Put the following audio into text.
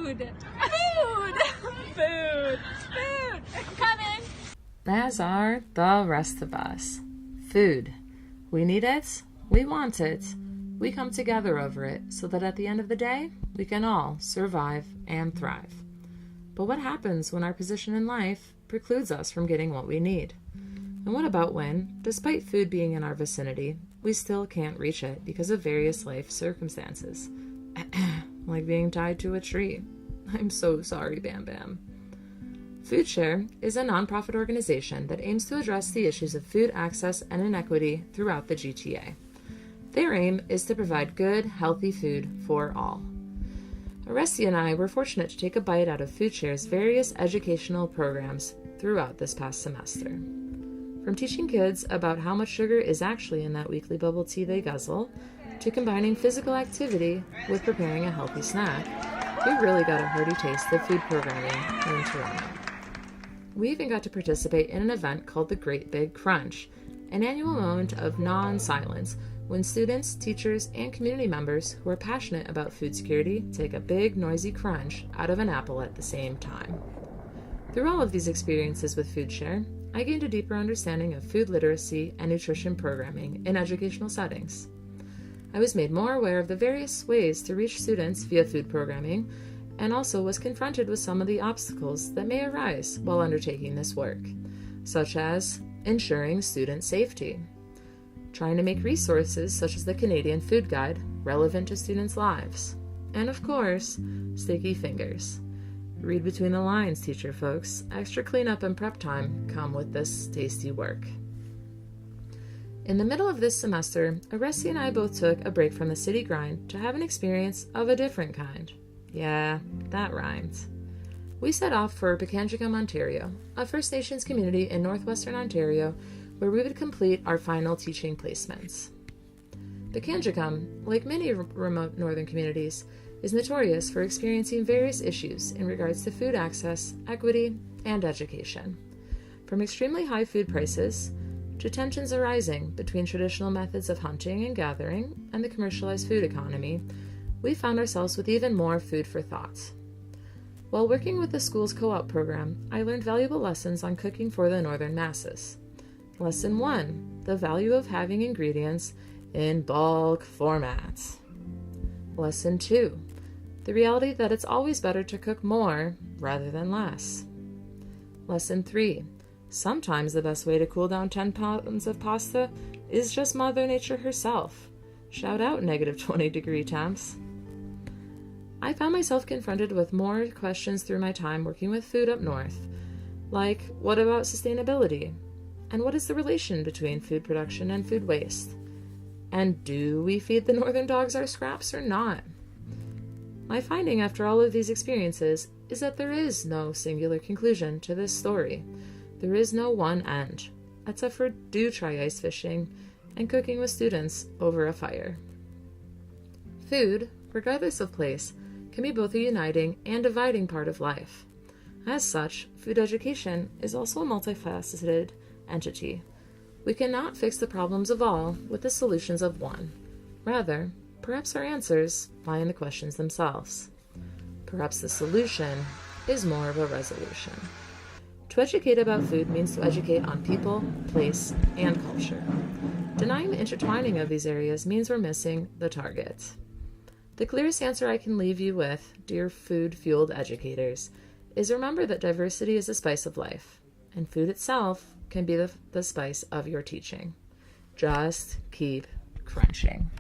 Food! Food! Food! Food! Coming! As are the rest of us. Food. We need it. We want it. We come together over it so that at the end of the day, we can all survive and thrive. But what happens when our position in life precludes us from getting what we need? And what about when, despite food being in our vicinity, we still can't reach it because of various life circumstances? Like being tied to a tree. I'm so sorry, Bam Bam. FoodShare is a nonprofit organization that aims to address the issues of food access and inequity throughout the GTA. Their aim is to provide good, healthy food for all. Aresti and I were fortunate to take a bite out of FoodShare's various educational programs throughout this past semester. From teaching kids about how much sugar is actually in that weekly bubble tea they guzzle, to combining physical activity with preparing a healthy snack, we really got a hearty taste of food programming in Toronto. We even got to participate in an event called the Great Big Crunch, an annual moment of non-silence when students, teachers, and community members who are passionate about food security take a big, noisy crunch out of an apple at the same time. Through all of these experiences with FoodShare, I gained a deeper understanding of food literacy and nutrition programming in educational settings. I was made more aware of the various ways to reach students via food programming, and also was confronted with some of the obstacles that may arise while undertaking this work, such as ensuring student safety, trying to make resources such as the Canadian Food Guide relevant to students' lives, and of course, sticky fingers. Read between the lines, teacher folks. Extra cleanup and prep time come with this tasty work. In the middle of this semester, Aresti and I both took a break from the city grind to have an experience of a different kind. Yeah, that rhymed. We set off for Pikangikum, Ontario, a First Nations community in northwestern Ontario, where we would complete our final teaching placements. Pikangikum, like many remote northern communities, is notorious for experiencing various issues in regards to food access, equity, and education. From extremely high food prices to tensions arising between traditional methods of hunting and gathering and the commercialized food economy, we found ourselves with even more food for thought. While working with the school's co-op program, I learned valuable lessons on cooking for the northern masses. Lesson 1, the value of having ingredients in bulk formats. Lesson 2, the reality that it's always better to cook more rather than less. Lesson 3, sometimes the best way to cool down 10 pounds of pasta is just Mother Nature herself. Shout out negative 20-degree temps. I found myself confronted with more questions through my time working with food up north, like what about sustainability? And what is the relation between food production and food waste? And do we feed the northern dogs our scraps or not? My finding after all of these experiences is that there is no singular conclusion to this story. There is no one end, except for do try ice fishing and cooking with students over a fire. Food, regardless of place, can be both a uniting and dividing part of life. As such, food education is also a multifaceted entity. We cannot fix the problems of all with the solutions of one. Rather, perhaps our answers lie in the questions themselves. Perhaps the solution is more of a resolution. To educate about food means to educate on people, place, and culture. Denying the intertwining of these areas means we're missing the target. The clearest answer I can leave you with, dear food-fueled educators, is remember that diversity is the spice of life, and food itself can be the spice of your teaching. Just keep crunching.